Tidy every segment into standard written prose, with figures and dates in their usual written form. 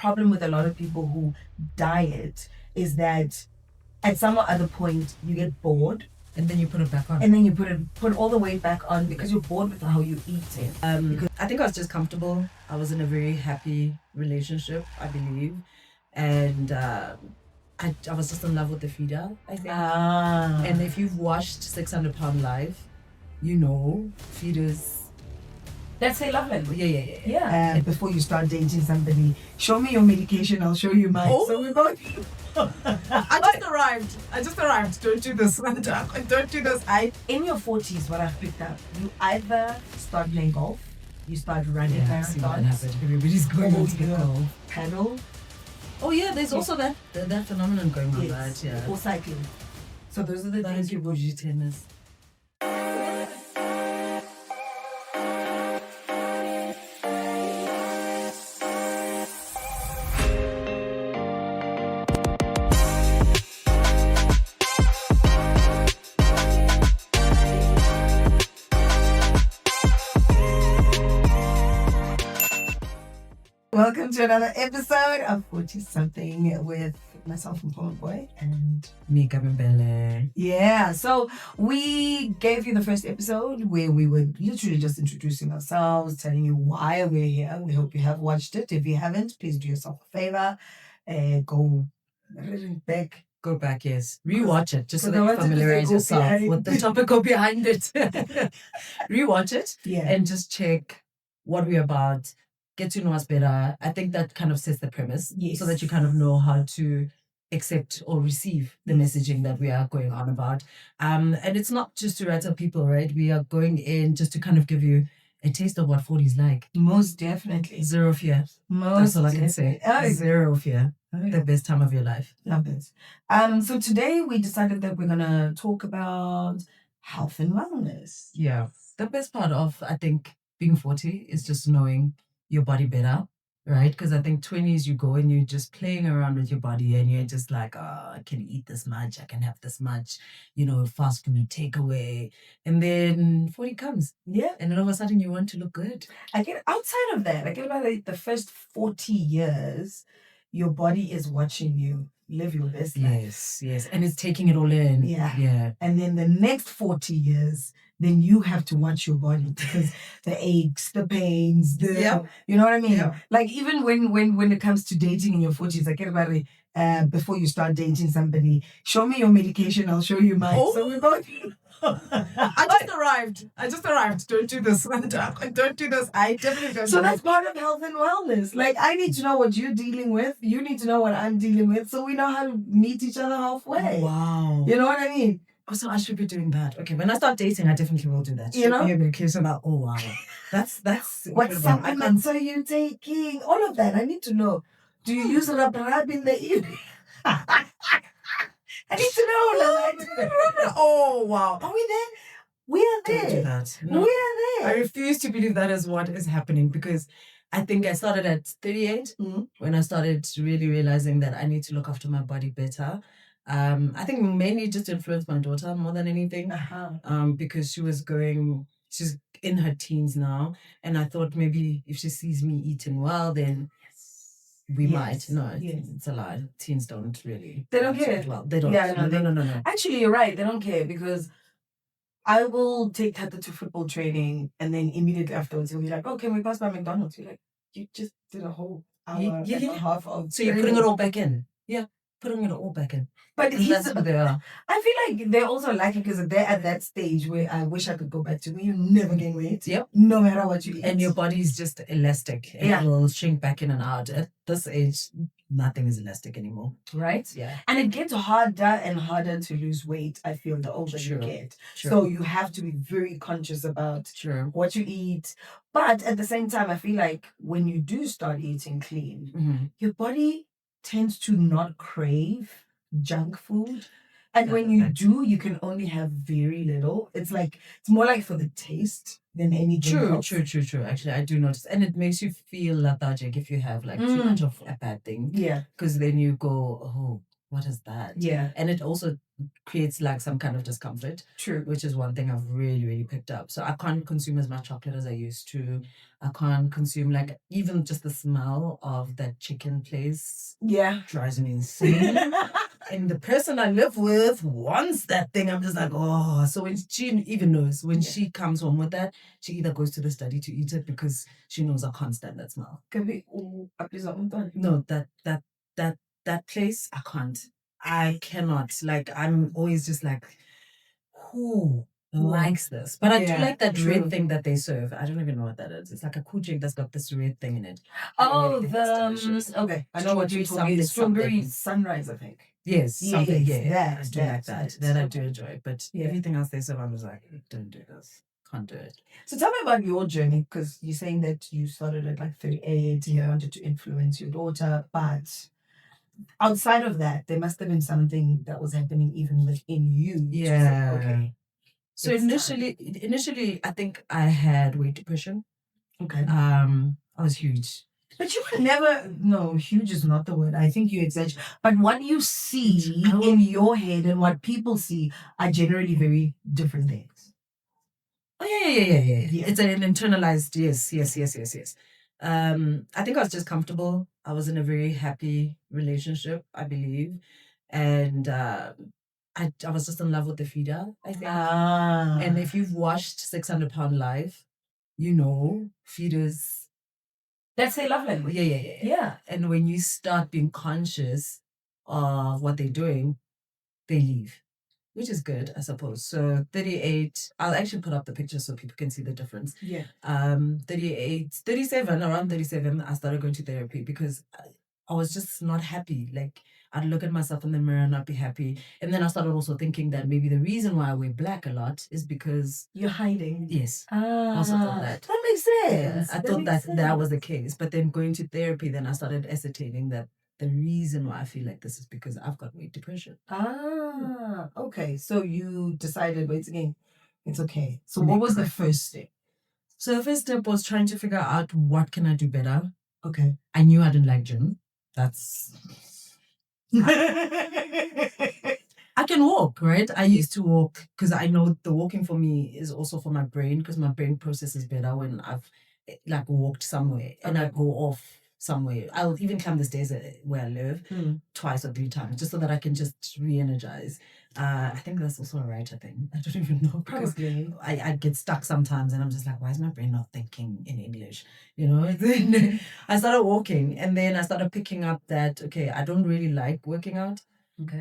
problem with a lot of people who diet is that at some other point you get bored. And then you put it back on. And then you put all the weight back on because you're bored with how you eat it. I think I was just comfortable. I was in a very happy relationship, I believe. And I was just in love with the feeder, I think. And if you've watched 600 Pound Live, you know feeders. That's their love language. Yeah. Before you start dating somebody, show me your medication, I'll show you mine. Oh. So we both... I just arrived. Don't do this. Don't do this. In your 40s, what I've picked up, you either start playing golf, you start running marathons, everybody's going or to the you golf. paddle. Oh yeah, there's also that phenomenon going on, Yes. right? Yeah. Or cycling. So those are the things you bougie tennis. Welcome to another episode of 40 Something with myself and Paul Boy and me, Kabembele. yeah. So we gave you the first episode where we were literally just introducing ourselves, telling you why we're here. We hope you have watched it. If you haven't, please do yourself a favor, go back. Go back, yes. Rewatch it, just so Because that I you wanted to familiarize say go yourself behind. with the topic or behind it. Rewatch it Yeah. and just check what we're about. Get to know us better. I think that kind of sets the premise. Yes. So that you kind of know how to accept or receive the messaging that we are going on about. And it's not just to rattle people, right? We are going in just to kind of give you a taste of what 40 is like. Most definitely. Zero fear. Most That's all I can say. definitely. Zero fear. The best time of your life. Love it. So today we decided that we're gonna talk about health and wellness. Yeah. The best part of, I think, being 40 is just knowing your body better, right? Because I think 20s you go and you're just playing around with your body and you're just like, oh, I can eat this much, I can have this much, fast food, takeaway. And then 40 comes. Yeah. And then all of a sudden you want to look good. I get outside of that, I get about the first 40 years, your body is watching you live your best life. Yes. And it's taking it all in. Yeah. And then the next 40 years, then you have to watch your body because the aches, the pains, you know what I mean? Yeah. Like even when it comes to dating in your 40s, I get about it before you start dating somebody, show me your medication, I'll show you mine. Oh. So we both... I just arrived. Don't do this. Don't do this. I definitely don't. So that's part of health and wellness. Like I need to know what you're dealing with. You need to know what I'm dealing with. So we know how to meet each other halfway. Wow. You know what I mean? Oh, so I should be doing that. Okay, when I start dating, I definitely will do that. You know? Oh, wow. That's What incredible. supplements are you taking? All of that. I need to know. Do you use rub in the evening? I need to know. Like, Oh, wow. are we there? We are there. Don't do that. No. We are there. I refuse to believe that is what is happening because I think I started at 38 when I started really realizing that I need to look after my body better. I think mainly just influenced my daughter more than anything because she's in her teens now. And I thought maybe if she sees me eating well, then we might. No, it's a lie. Teens don't really. They don't care. Well, they don't. Yeah, No. Actually, you're right. They don't care because I will take Tata to football training and then immediately afterwards he'll be like, oh, can we pass by McDonald's? You're like, you just did a whole hour and a half of So you're putting it all back in. Yeah, putting it all back in. But that's what they are. I feel like they're also lucky because they're at that stage where I wish I could go back to when you never gain weight. Yep. No matter what you eat. And your body is just elastic. And it will shrink back in and out. At this age, nothing is elastic anymore. Right? Yeah. And it gets harder and harder to lose weight, I feel, the older you get. So you have to be very conscious about what you eat. But at the same time, I feel like when you do start eating clean, your body tends to not crave junk food. And when you do, you can only have very little. It's more like for the taste than anything else. True. Actually, I do notice. And it makes you feel lethargic if you have too much of a bad thing. Yeah. Because then you go, oh, what is that? Yeah. And it also creates like some kind of discomfort. True. Which is one thing I've really, really picked up. So I can't consume as much chocolate as I used to. I can't consume like even just the smell of that chicken place. Yeah. Drives me insane. And the person I live with wants that thing. I'm just like, oh. So when she even knows, when she comes home with that, she either goes to the study to eat it because she knows I can't stand that smell. No, that place, I can't. I cannot. Like, I'm always just like, who likes this? But I do like that red thing that they serve. I don't even know what that is. It's like a kuching that's got this red thing in it. Oh, okay. I know what you're talking about. Strawberry sunrise, I think. Yes, something. Yeah, I do that, like that. That I do enjoy. But everything else they serve, I was like, don't do this. Can't do it. So tell me about your journey, because you're saying that you started at like 38, you wanted to influence your daughter, but outside of that, there must have been something that was happening even within you. Yeah. To say, okay. So initially, I think I had weight depression. Okay. I was huge. But you were never, no, huge is not the word. I think you exaggerate. But what you see in your head and what people see are generally very different things. Oh, yeah. It's an internalized, yes. I think I was just comfortable. I was in a very happy relationship, I believe. And I was just in love with the feeder, I think. And if you've watched 600 Pound Live, you know, feeders. That's their love language. Yeah. And when you start being conscious of what they're doing, they leave, which is good, I suppose. So 38, I'll actually put up the picture so people can see the difference. Yeah. 38, 37, around 37, I started going to therapy because I was just not happy. Like, I'd look at myself in the mirror and not be happy. And then I started also thinking that maybe the reason why I wear black a lot is because you're hiding. Yes. I also thought that. That makes sense. Yeah, I thought that was the case. But then going to therapy, then I started ascertaining that the reason why I feel like this is because I've got weight depression. Okay. So you decided, wait again, it's okay. So what was the first step? So the first step was trying to figure out what can I do better. Okay. I knew I didn't like gym. That's... I can walk, right? I used to walk because I know the walking for me is also for my brain, because my brain processes better when I've like walked somewhere and I go off somewhere. I'll even climb the stairs where I live 2 or 3 times just so that I can just re-energize. I think that's also a writer thing. I don't even know. Probably. I get stuck sometimes and I'm just like, why is my brain not thinking in English? You know, I started walking and then I started picking up that, okay, I don't really like working out. Okay.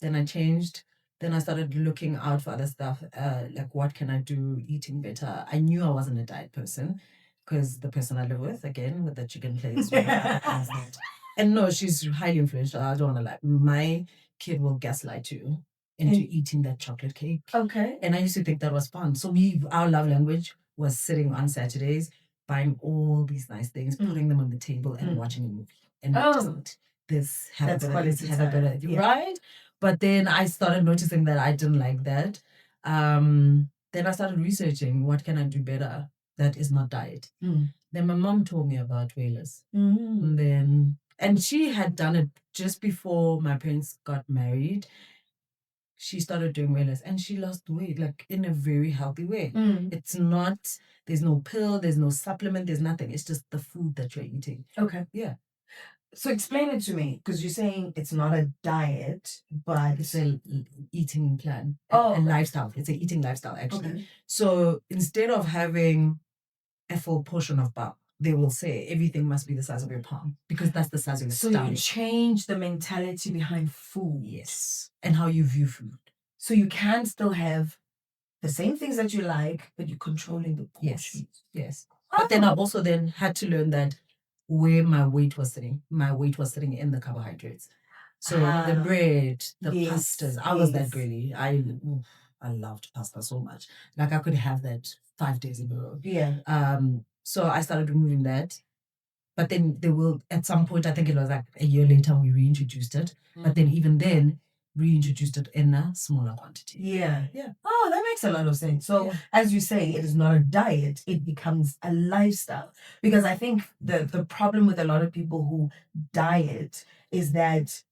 Then I changed. Then I started looking out for other stuff, like what can I do, eating better. I knew I wasn't a diet person because the person I live with, again, with the chicken place. And no, she's highly influential. I don't want to lie. My kid will gaslight you into eating that chocolate cake. Okay. And I used to think that was fun. So our love language was sitting on Saturdays, buying all these nice things, putting them on the table and watching a movie. And just this, have a better, right? But then I started noticing that I didn't like that. Then I started researching what can I do better that is not diet. Then my mom told me about whalers. And she had done it just before my parents got married. She started doing wellness and she lost weight, like in a very healthy way. It's not, there's no pill, there's no supplement, there's nothing. It's just the food that you're eating. Okay. Yeah. So explain it to me, because you're saying it's not a diet, but it's an eating plan, a lifestyle. It's an eating lifestyle, actually. Okay. So instead of having a full portion of bar, they will say everything must be the size of your palm because that's the size of your stomach. So you change the mentality behind food. Yes. And how you view food. So you can still have the same things that you like, but you're controlling the portions. Yes. But then I also then had to learn that where my weight was sitting in the carbohydrates. So the bread, the pastas, I was that girly. I loved pasta so much. Like I could have that 5 days in a row. Yeah. So I started removing that. But then they will, at some point, I think it was like a year later, we reintroduced it. But then even then, reintroduced it in a smaller quantity. Yeah. Oh, that makes a lot of sense. So as you say, it is not a diet, it becomes a lifestyle. Because I think the problem with a lot of people who diet is that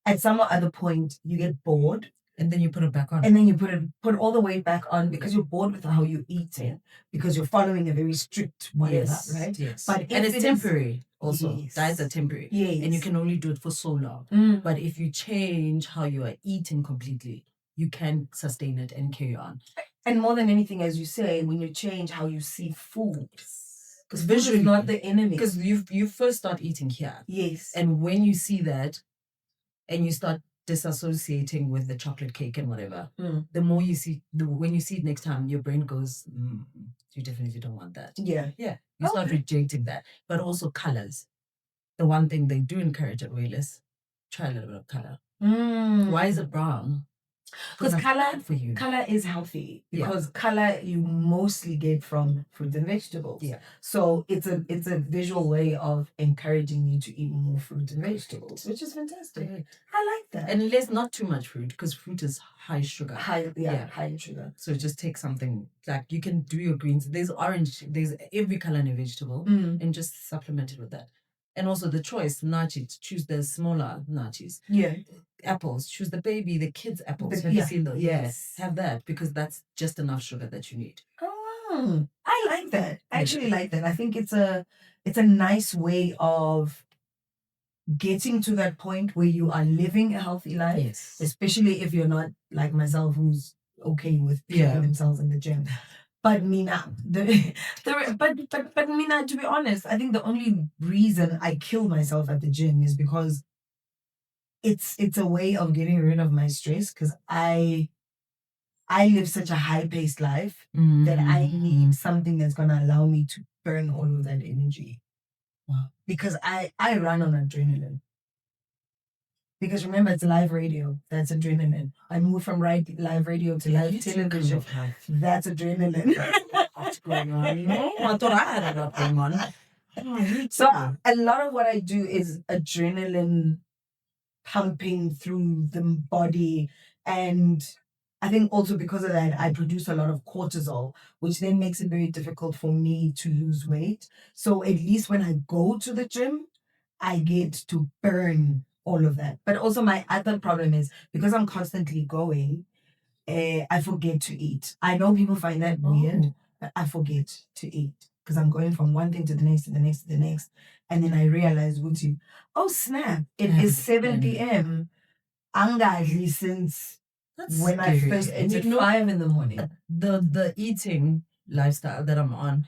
at some other point you get bored. And then you put it back on. And then you put all the weight back on because you're bored with how you're eating, because you're following a very strict whatever, Yes, right? yes. But and it's temporary also. Yes. Diets are temporary. Yes. And you can only do it for so long. But if you change how you are eating completely, you can sustain it and carry on. And more than anything, as you say, when you change how you see food. Because visually is not the enemy. Because you first start eating here. Yes. And when you see that and you start disassociating with the chocolate cake and whatever, the more you see, when you see it next time, your brain goes, you definitely don't want that. Yeah. Yeah. You start rejecting that. But also colors. The one thing they do encourage at Wayless, try a little bit of color. Why is it brown? Because color is healthy. Because color you mostly get from fruits and vegetables. Yeah. So it's a visual way of encouraging you to eat more fruits and vegetables, which is fantastic. I like that. And less, not too much fruit, because fruit is high sugar. High in sugar. So just take something, like you can do your greens. There's orange, there's every color in a vegetable, and just supplement it with that. And also the choice, nachos, choose the smaller nachos. Yeah. Apples, choose the kids' apples. Have you seen those? Yes. Have that, because that's just enough sugar that you need. Oh, I like that. I actually like that. I think it's a nice way of getting to that point where you are living a healthy life. Yes. Especially if you're not like myself, who's okay with killing themselves in the gym. But Mina, but Mina, to be honest, I think the only reason I kill myself at the gym is because it's a way of getting rid of my stress, because I live such a high-paced life that I need something that's going to allow me to burn all of that energy. Wow. Because I run on adrenaline. Because remember, it's live radio. That's adrenaline. I moved from live radio to live television. That's adrenaline. What's going on? No, I thought I had a lot going on. So a lot of what I do is adrenaline pumping through the body. And I think also because of that, I produce a lot of cortisol, which then makes it very difficult for me to lose weight. So at least when I go to the gym, I get to burn all of that. But also my other problem is because I'm constantly going, I forget to eat. I know people find that weird, but I forget to eat because I'm going from one thing to the next, to the next, to the next. And then I realize, Gucci, oh snap, it is 7 p.m. Angadli since when I first ate at 5 in the morning. The eating lifestyle that I'm on,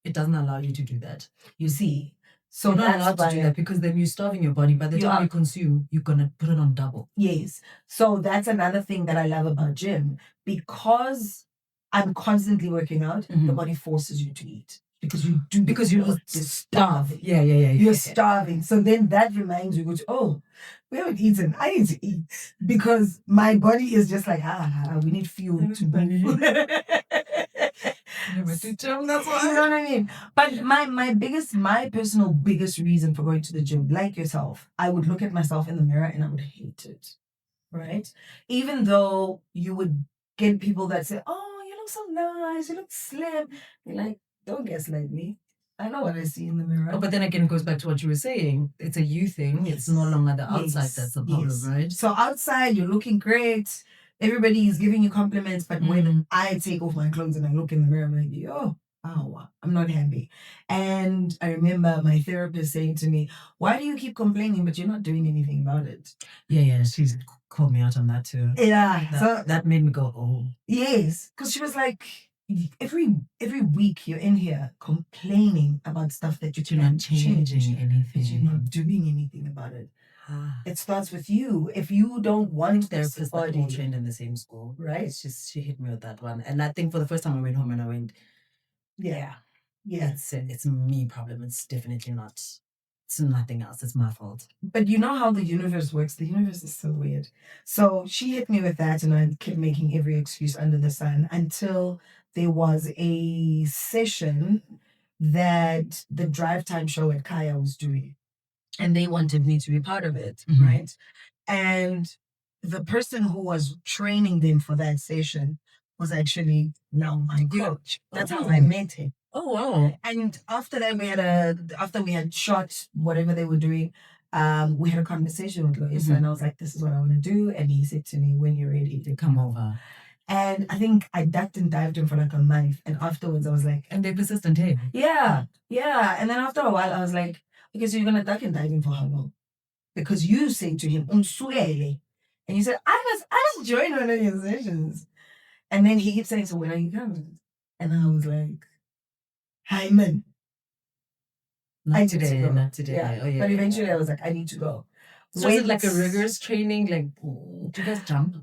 it doesn't allow you to do that. You see, so you're not allowed to do that, because then you're starving your body. By the time you consume, you're going to put it on double. Yes. So that's another thing that I love about gym. Because I'm constantly working out, the body forces you to eat. Because you do. Because you're starving. Yeah. You're starving. So then that reminds you, oh, we haven't eaten. I need to eat. Because my body is just like, we need fuel to move. That's why. You know what I mean? But my personal biggest reason for going to the gym, like yourself, I would look at myself in the mirror and I would hate it. Right? Even though you would get people that say, oh, you look so nice, you look slim. You're like, don't gaslight me. I know what I see in the mirror. Oh, but then again, it goes back to what you were saying. It's a you thing. Yes. It's no longer the outside that's the problem, right? So outside, you're looking great. Everybody is giving you compliments. But when I take off my clothes and I look in the mirror, I'm like, I'm not happy. And I remember my therapist saying to me, why do you keep complaining, but you're not doing anything about it? Yeah. She's called me out on that too. Yeah. That made me go, oh. Yes. Because she was like, every week you're in here complaining about stuff that you're not changing anything. That you're not doing anything about it. It starts with you. If you don't want therapists that all trained in the same school, right? She hit me with that one, and I think for the first time I went home and I went, yeah. It's me problem. It's definitely not. It's nothing else. It's my fault. But you know how the universe works. The universe is so weird. So she hit me with that, and I kept making every excuse under the sun until there was a session that the Drive Time show at Kaya was doing. And they wanted me to be part of it, right? And the person who was training them for that session was actually now my coach. That's how I met him. Oh wow! And after that, we had shot whatever they were doing. we had a conversation with Lois, and I was like, this is what I want to do. And he said to me, when you're ready to come over. And I think I ducked and dived him for like a month. And afterwards I was like, and they're persistent, hey? Yeah. And then after a while I was like, okay, so you're gonna duck and dive him for how long? Because you say to him, Unsuele. And you said, I must join one of your sessions. And then he keeps saying, so when are you coming? And I was like, hi man. Not today. Yeah. Oh, yeah. But eventually I was like, I need to go. So is it like a rigorous training? Like, do you guys jump?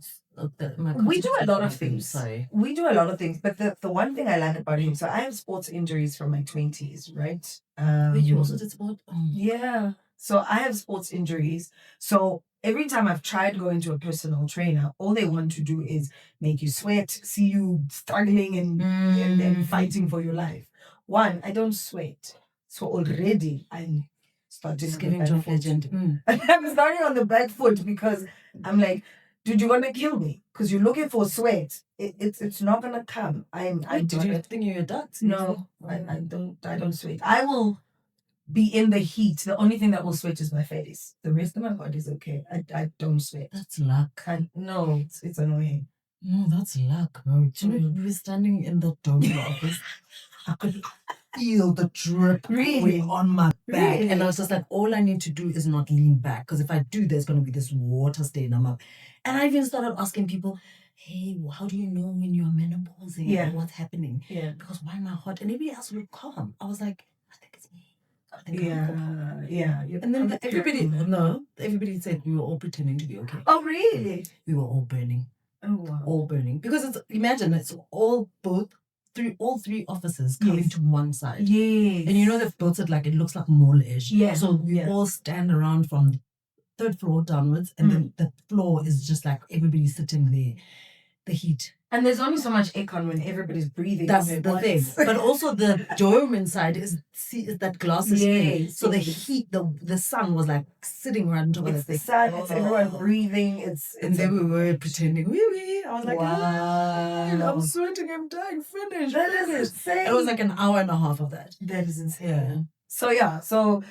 We do a lot of things. We do a lot of things. But the one thing I like about him, so I have sports injuries from my 20s, right? Wait, you also did sport? Yeah. So I have sports injuries. So every time I've tried going to a personal trainer, all they want to do is make you sweat, see you struggling and fighting for your life. One, I don't sweat. So already I'm starting giving John Legend. I'm starting on the back foot because I'm like, dude, you're gonna kill me because you're looking for sweat. It's not gonna come. Did you think you're a duck? No, I don't sweat. I will be in the heat. The only thing that will sweat is my face. The rest of my body is okay. I don't sweat. That's luck. No, it's annoying. No, that's luck, bro. Do you know we were standing in the doctor's office? I could feel the drip really on my back. Really? And I was just like, all I need to do is not lean back. Because if I do, there's going to be this water stain on my... And I even started asking people, hey, how do you know when you're menopausing? Yeah. Or what's happening? Yeah. Because why am I hot? And everybody else looked calm. I was like, I think it's me. Yeah. And then everybody said we were all pretending to be okay. Oh, really? We were all burning. Oh, wow. All burning. Because imagine it's all three offices coming to one side. Yes. And you know they've built it like it looks like mall-ish. Yeah. So we all stand around from the third floor downwards, and then the floor is just like everybody's sitting there. The heat. And there's only so much aircon when everybody's breathing. That's the thing. But also the dome inside is that glass is clear. So the heat, the sun was like sitting right on top of the thing. It's the sun, it's everyone breathing. And then we were pretending, wee. I was like, wow. I'm sweating, I'm dying, finish. That is insane. It was like an hour and a half of that. That is insane. Yeah. So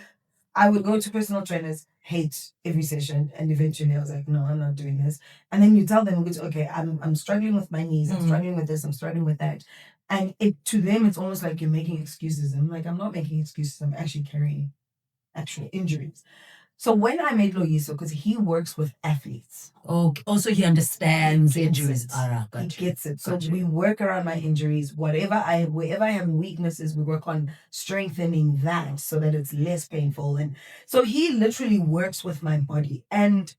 I would go to personal trainers, hate every session, and eventually I was like, no, I'm not doing this. And then you tell them, okay, I'm struggling with my knees, I'm struggling with this, I'm struggling with that. And to them, it's almost like you're making excuses. I'm like, I'm not making excuses, I'm actually carrying actual injuries. So when I met Loyiso, because he works with athletes. Oh, also he understands injuries. He gets it. So we work around my injuries. Wherever I have weaknesses, we work on strengthening that so that it's less painful. And so he literally works with my body. And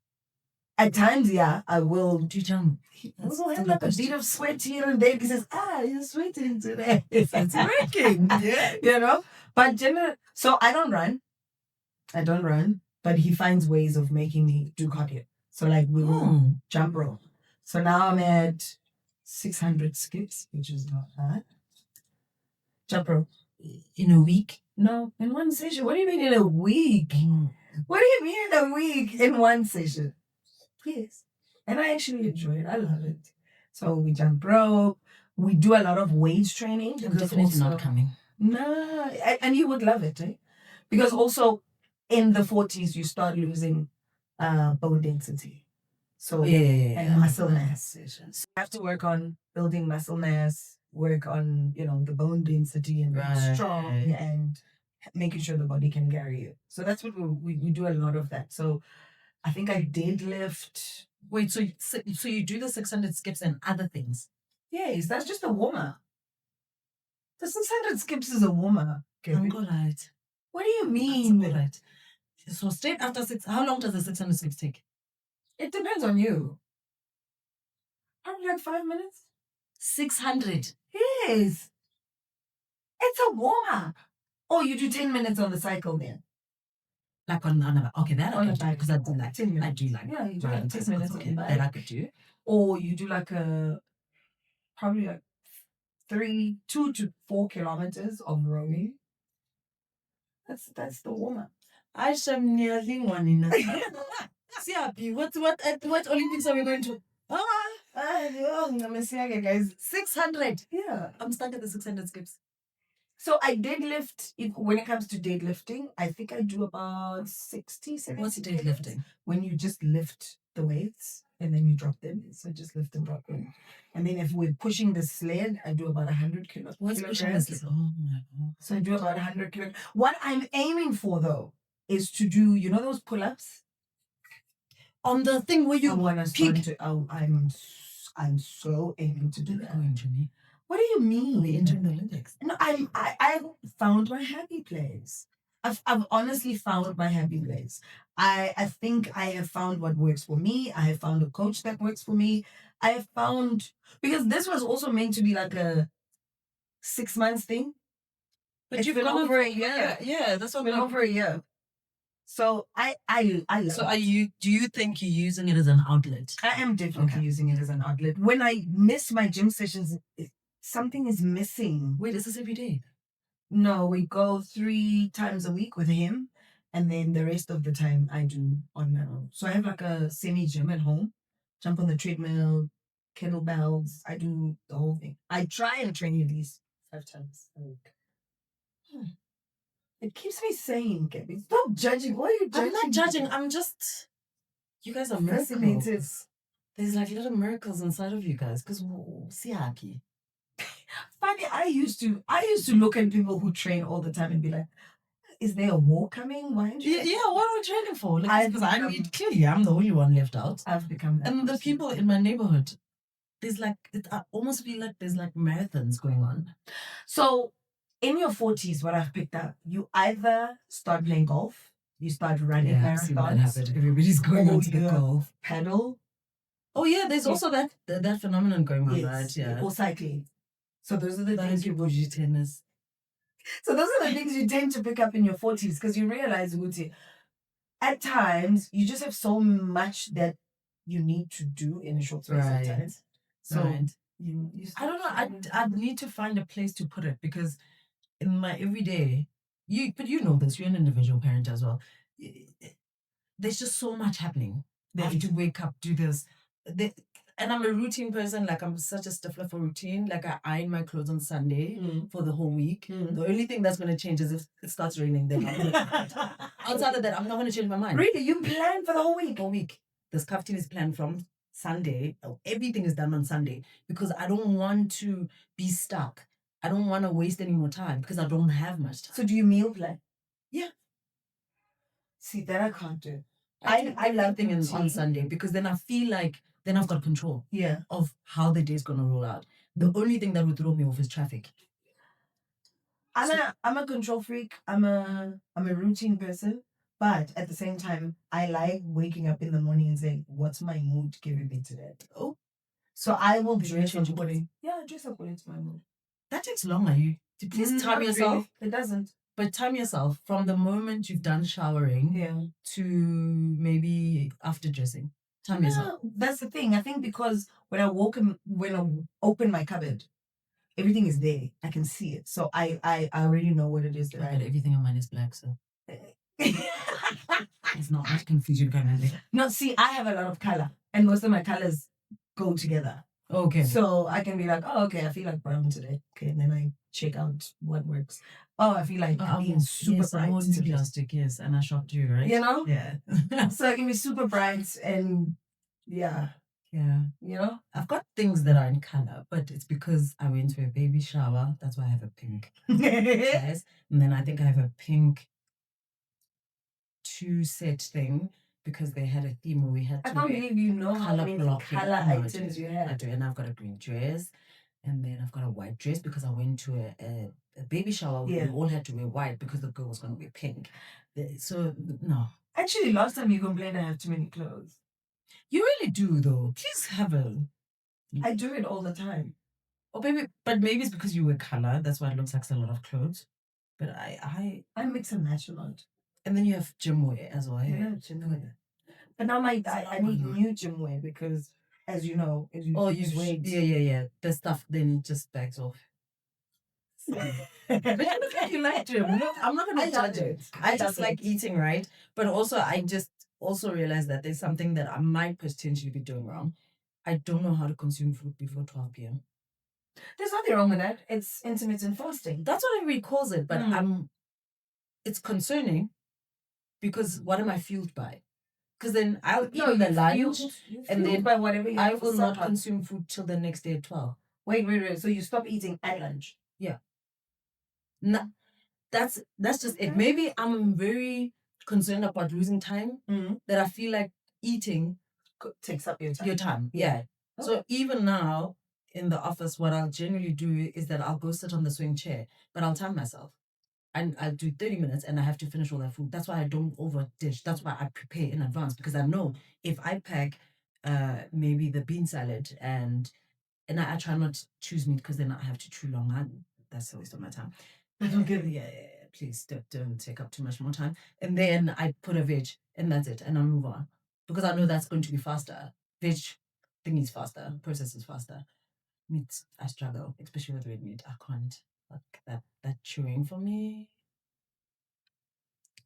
at times, I will do jump. He will have like a bit of sweat here and there. He says, you're sweating today. It's working. You know? But so I don't run. But he finds ways of making me do cardio. So like we will jump rope. So now I'm at 600 skips, which is not bad. Jump rope. In a week? No, in one session. What do you mean in a week? What do you mean in a week? In one session. Yes. And I actually enjoy it. I love it. So we jump rope. We do a lot of weight training. I'm definitely not coming. No. And you would love it, eh? Because also in the 40s, you start losing bone density. So, and muscle mass. So you have to work on building muscle mass, work on, the bone density and being strong and making sure the body can carry you. So that's what we do a lot of that. So I think I deadlift. Wait, so you do the 600 skips and other things? Yes, that's just a warm-up. The 600 skips is a warm-up. I'm right. What do you mean? That's right. So straight after how long does the 600 skips take? It depends on you. Probably like 5 minutes. 600? Yes. It's a warm-up. Oh, you do 10 minutes on the cycle then? Like on okay, that I can do because I do like 10 minutes. I do like you do like 10 minutes okay, that I could do. Or you do like probably like 2 to 4 kilometers of rowing. That's the warm-up. I am nearly one in See, happy. What Olympics are we going to? I'm guys. 600. Yeah. I'm stuck at the 600 skips. So I deadlift. When it comes to deadlifting, I think I do about 60, 70 What's kilos. deadlifting? When you just lift the weights and then you drop them. So just lift and drop them. And then if we're pushing the sled, I do about 100 kilos. What's pushing the sled? Oh my God. So I do about 100 kilos. What I'm aiming for though is to do, you know, those pull-ups on the thing where you peak. I'm so aiming to do that. Going to me. What do you mean? The internal Olympics. No, I found my happy place. I've honestly found my happy place. I think I have found what works for me. I have found a coach that works for me. I have found, because this was also meant to be like a 6 months thing. But you've been over a year. Yeah, that's what been over a year. So I love So do you think you're using it as an outlet? I am definitely using it as an outlet. When I miss my gym sessions, something is missing. Wait, is this every day? No, we go 3 times a week with him, and then the rest of the time I do on my own. So I have like a semi gym at home, jump on the treadmill, kettlebells. I do the whole thing. I try and train at least 5 times a week. It keeps me sane, Gabby. Stop judging. Why are you judging? I'm not judging. I'm just. You guys are miracles. There's like little miracles inside of you guys. Because siaki. Funny, I used to look at people who train all the time and be like, is there a war coming? Why? What are we training for? Because clearly I'm the only one left out. I've become that. And the people in my neighborhood, there's like, it almost feel like there's like marathons going on. So in your 40s, what I've picked up, you either start playing golf, you start running marathons. Everybody's going on to the golf. Paddle. Oh yeah, there's also that phenomenon going on, right? Yeah. Or cycling. So those are the things you bougie tennis. So those are the things you tend to pick up in your 40s because you realize, Guti, at times you just have so much that you need to do in a short space of time. So you I don't know. I'd need to find a place to put it because in my everyday, but you know this, you're an individual parent as well. There's just so much happening. They have to wake up, do this. And I'm a routine person. Like I'm such a stickler for routine. Like I iron my clothes on Sunday for the whole week. The only thing that's going to change is if it starts raining. Then outside of that, I'm not going to change my mind. Really? You plan for the whole week? Whole week. This kaftan is planned from Sunday. Everything is done on Sunday because I don't want to be stuck. I don't want to waste any more time because I don't have much time. So do you meal plan? Yeah. See, that I can't do. I love things on Sunday because then I feel like then I've got control of how the day's going to roll out. The only thing that would throw me off is traffic. I'm a control freak. I'm a routine person. But at the same time, I like waking up in the morning and saying, what's my mood giving me today? Oh. So I will dress according. Yeah, dress according to my mood. That takes long, are you? Please time yourself. Really. It doesn't. But time yourself from the moment you've done showering to maybe after dressing. Time yourself. That's the thing. I think because when I open my cupboard, everything is there. I can see it. So I already know what it is that everything in mine is black, so it's not much confusion going on there. No, see, I have a lot of color, and most of my colors go together. Okay. So I can be like, oh, okay, I feel like brown today. Okay, and then I check out what works. Oh, I feel like being super bright. I want plastic, yes, and I shopped you, right? You know? Yeah. So I can be super bright and yeah. You know? I've got things that are in color, but it's because I went to a baby shower. That's why I have a pink. Yes. And then I think I have a pink 2-set thing because they had a theme where we had to. I can't believe you know how many color items you have. I do, and I've got a green dress, and then I've got a white dress because I went to a baby shower. We all had to wear white because the girl was going to wear pink. So no. Actually, last time you complained I have too many clothes. You really do, though. Please have a. I do it all the time. Oh, baby, but maybe it's because you wear color. That's why it looks like a lot of clothes. But I mix and match a lot. And then you have gym wear as well. Yeah, gym wear. But now I need new gym wear because, as you know, as you use weight. Yeah. The stuff then just backs off. But you like gym. I'm not going to judge it. I just like eating, right? But also, I just also realize that there's something that I might potentially be doing wrong. I don't know how to consume food before 12 p.m. There's nothing wrong with that. It's intermittent fasting. That's what everybody calls it, but it's concerning because what am I fueled by? Because then I'll eat the lunch and then by whatever I will not consume food till the next day at 12. Wait. So you stop eating at lunch? Yeah. No, that's just it. Maybe I'm very concerned about losing time that I feel like eating takes up your time. Your time, yeah. Oh. So even now in the office, what I'll generally do is that I'll go sit on the swing chair, but I'll time myself. And I'll do 30 minutes and I have to finish all that food. That's why I don't over dish. That's why I prepare in advance because I know if I pack maybe the bean salad and I try not to choose meat because then I have to chew long. That's a waste of my time. Yeah, please don't take up too much more time. And then I put a veg and that's it. And I move on because I know that's going to be faster. Veg thing is faster. Process is faster. Meat, I struggle, especially with red meat. I can't. Like that chewing for me.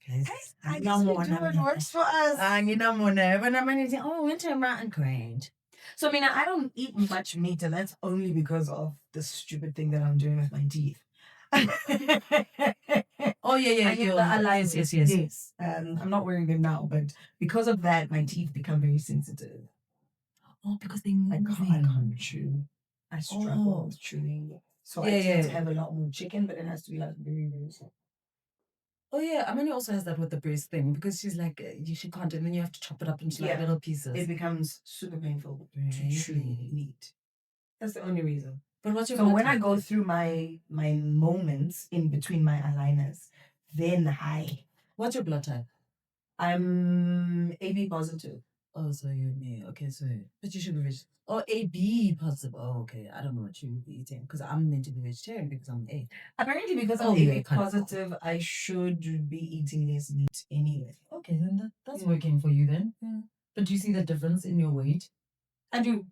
Okay. I know it works for us. You know, when I'm anything, winter mountain great. So, Mina, I don't eat much meat, and that's only because of the stupid thing that I'm doing with my teeth. Oh, yeah. I get the alliance. Yes. I'm not wearing them now, but because of that, my teeth become very sensitive. Oh, because they move. I can't chew. I struggle with chewing. So I tend to have a lot more chicken, but it has to be like very, very soft. Oh yeah, Amani also has that with the breast thing because she's like, she can't, and then you have to chop it up into like little pieces. It becomes super painful to chew meat. That's the only reason. But what's your so when I go through my moments in between my aligners, then what's your blood type? I'm AB positive. Oh, so you're me. Okay, so but you should be vegetarian. Oh, AB positive. Oh, okay. I don't know what you be eating because I'm meant to be vegetarian because I'm A. Apparently, because I'm AB positive, I should be eating less meat anyway. Okay, then that's working for you then. Yeah. But do you see the difference in your weight? I do.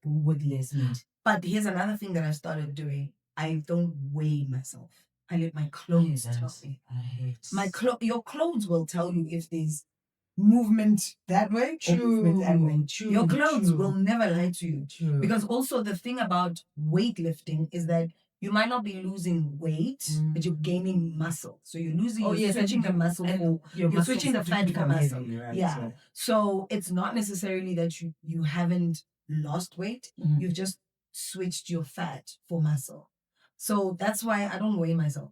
With less meat. But here's another thing that I started doing. I don't weigh myself. I let my clothes tell me. I hate your clothes will tell you if there's movement that way or movement that way. Your clothes will never lie to you. Because also the thing about weightlifting is that you might not be losing weight, but you're gaining muscle. So you're losing, you're switching the muscle for, you're switching the fat for muscle. Heavy, right? Yeah. So it's not necessarily that you haven't lost weight. You've just switched your fat for muscle. So that's why I don't weigh myself.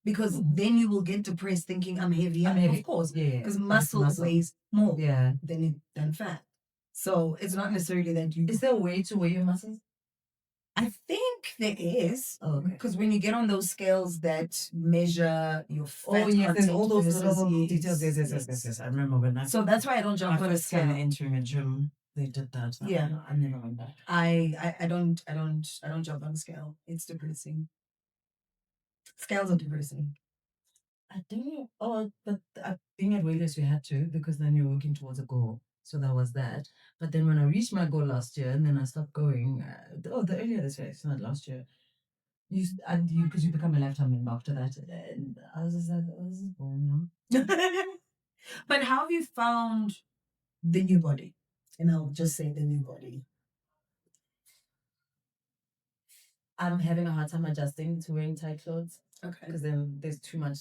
Because then you will get depressed thinking I'm heavy. Of course. Yeah. Because muscle weighs more than fat. So it's not necessarily that you... Is there a way to weigh your muscles? I think there is. Because when you get on those scales that measure your fat there's all those little details. Yes. I remember when I... So that's why I don't jump on a scale. Entering a gym, they did that. Yeah. I never went back. I don't jump on a scale. It's depressing. Scales are depressing. I don't know. But being at Whalers, we had to because then you're working towards a goal. So that was that. But then when I reached my goal last year and then I stopped going, the earlier this year, it's not last year, because you become a lifetime member after that. And I was just like, this is boring now. But how have you found the new body? And I'll just say the new body. I'm having a hard time adjusting to wearing tight clothes. Okay. Because then there's too much.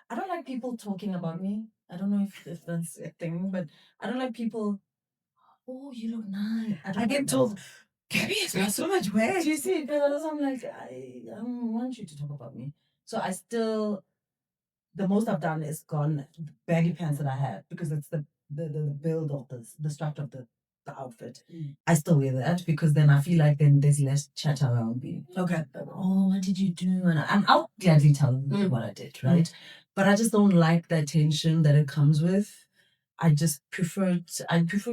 I don't like people talking about me. I don't know if that's a thing, but I don't like people. Oh, you look nice. I get told, Gabby, it's got so much weight. Do you see? Because I'm like, I don't want you to talk about me. So I still, the most I've done is gone baggy pants that I have because it's the build of the structure of the outfit. I still wear that because then I feel like then there's less chat around me. Okay. Oh, what did you do? And I'll gladly tell you what I did, right? But I just don't like the attention that it comes with. I just prefer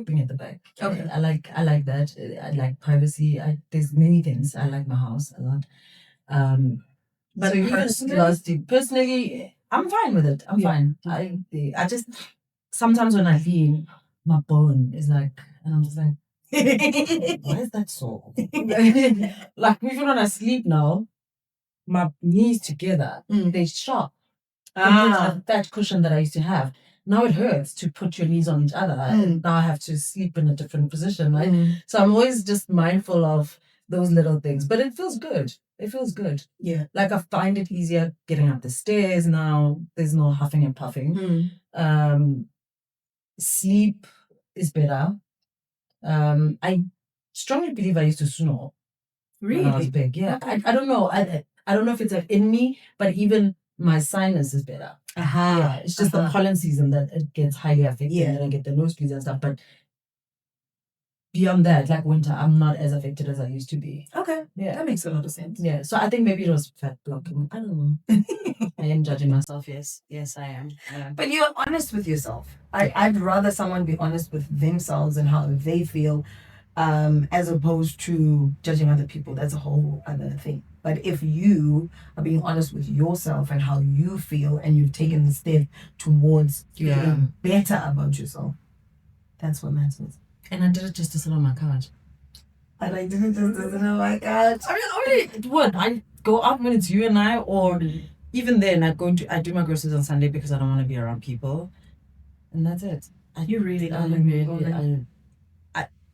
being at the back. Okay. I like that. I like privacy. There's many things. I like my house a lot. But so personally, I'm fine with it. I'm fine. I just sometimes when I lean, my bone is like, and I'm just like, why is that so? Like even when I sleep now, my knees together, they're sharp. That cushion that I used to have. Now it hurts to put your knees on each other. Now I have to sleep in a different position, right? So I'm always just mindful of those little things. But it feels good. It feels good. Yeah. Like I find it easier getting up the stairs now. There's no huffing and puffing. Sleep is better. I strongly believe I used to snore. Really? When I was big. Yeah. Okay. I don't know. I don't know if it's in me, but even my sinus is better. Yeah. It's just the pollen season that it gets highly affected, and I get the nosebleeds and stuff. But beyond that, like winter, I'm not as affected as I used to be. Okay. Yeah. That makes a lot of sense. Yeah. So I think maybe it was fat blocking. I don't know. I am judging myself. Yes. Yes, I am. But you're honest with yourself. I'd rather someone be honest with themselves and how they feel, as opposed to judging other people. That's a whole other thing. But if you are being honest with yourself and how you feel, and you've taken the step towards feeling better about yourself, that's what matters. And I did it just to sit on my couch. And I did it just to sit on my couch. I mean, what? I go out when it's you and I, or even then, I do my groceries on Sunday because I don't want to be around people, and that's it. You really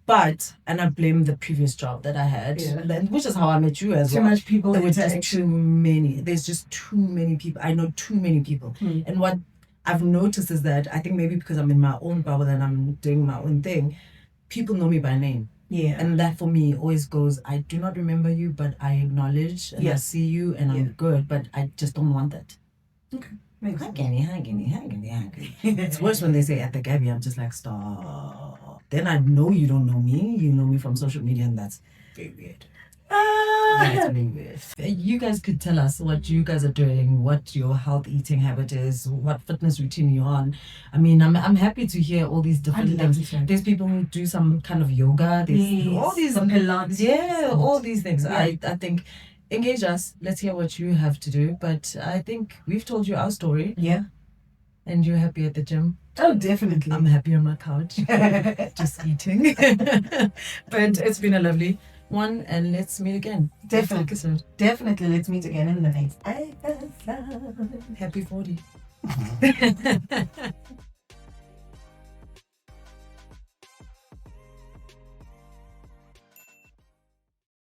But I blame the previous job that I had, which is how I met you as well. Too much people. There were just too many. There's just too many people. I know too many people. And what I've noticed is that I think maybe because I'm in my own bubble and I'm doing my own thing, people know me by name. Yeah. And that for me always goes, I do not remember you, but I acknowledge and I see you and I'm good, but I just don't want that. Okay. Hi, Kenny. It's worse when they say at the Gabby, I'm just like, stop. Then I know you don't know me. You know me from social media, and that's very weird. That's very weird. You guys could tell us what you guys are doing, what your health eating habit is, what fitness routine you're on. I mean, I'm happy to hear all these different things. There's people who do some kind of yoga. There's all these Pilates. Yeah, all these things. Yeah. I think engage us. Let's hear what you have to do. But I think we've told you our story. Yeah. And you're happy at the gym. Oh, definitely. I'm happy on my couch, just eating. But it's been a lovely one, and let's meet again. Definitely. Definitely, let's meet again in the next episode. Happy 40.